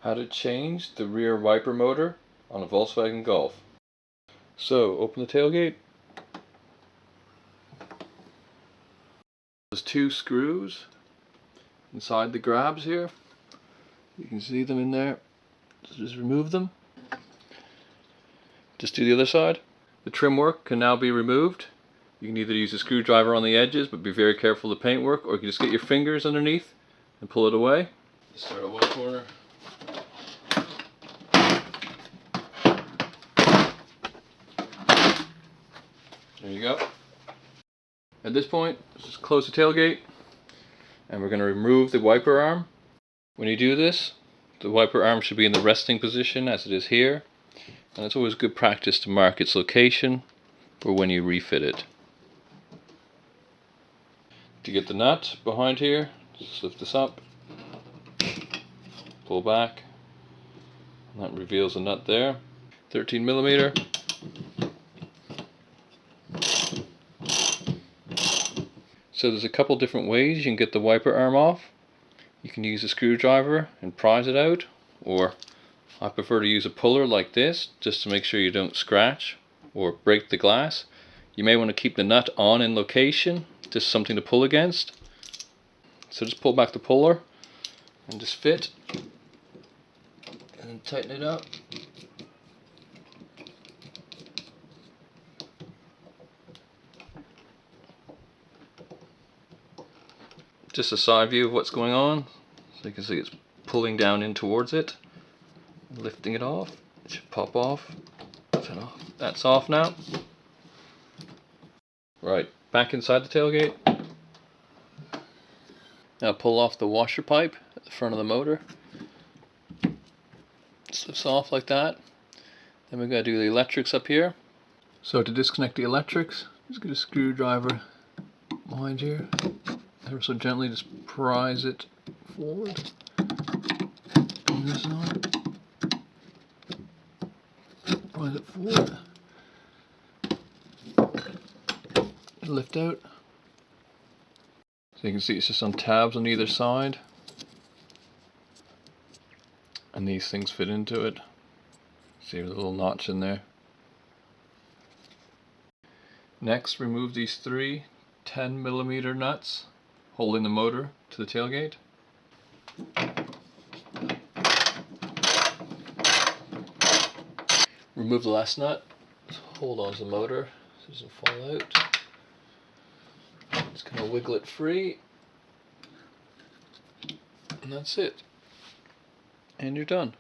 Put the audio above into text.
How to change the rear wiper motor on a Volkswagen Golf. So open the tailgate. There's two screws inside the grabs here. You can see them in there. So just remove them. Just do the other side. The trim work can now be removed. You can either use a screwdriver on the edges, but be very careful of the paintwork, or you can just get your fingers underneath and pull it away. Start at one corner. There you go. At this point, just close the tailgate, and we're going to remove the wiper arm. When you do this, the wiper arm should be in the resting position as it is here, and it's always good practice to mark its location for when you refit it. To get the nut behind here, just lift this up, pull back, and that reveals the nut there. 13mm. So there's a couple different ways you can get the wiper arm off. You can use a screwdriver and prise it out, or I prefer to use a puller like this just to make sure you don't scratch or break the glass. You may want to keep the nut on in location, just something to pull against. So just pull back the puller and just fit and then tighten it up. Just a side view of what's going on, so you can see it's pulling down in towards it, lifting it off. It should pop off. That's off now. Right, back inside the tailgate. Now pull off the washer pipe at the front of the motor. Slips off like that. Then we've got to do the electrics up here. So to disconnect the electrics, just get a screwdriver behind here. Ever so gently just prise it forward. On this side. Prise it forward. Lift out. So you can see it's just on tabs on either side. And these things fit into it. See there's a little notch in there. Next, remove these three 10mm nuts holding the motor to the tailgate. Remove the last nut, hold on to the motor so it doesn't fall out. Just kind of wiggle it free, and that's it. And you're done.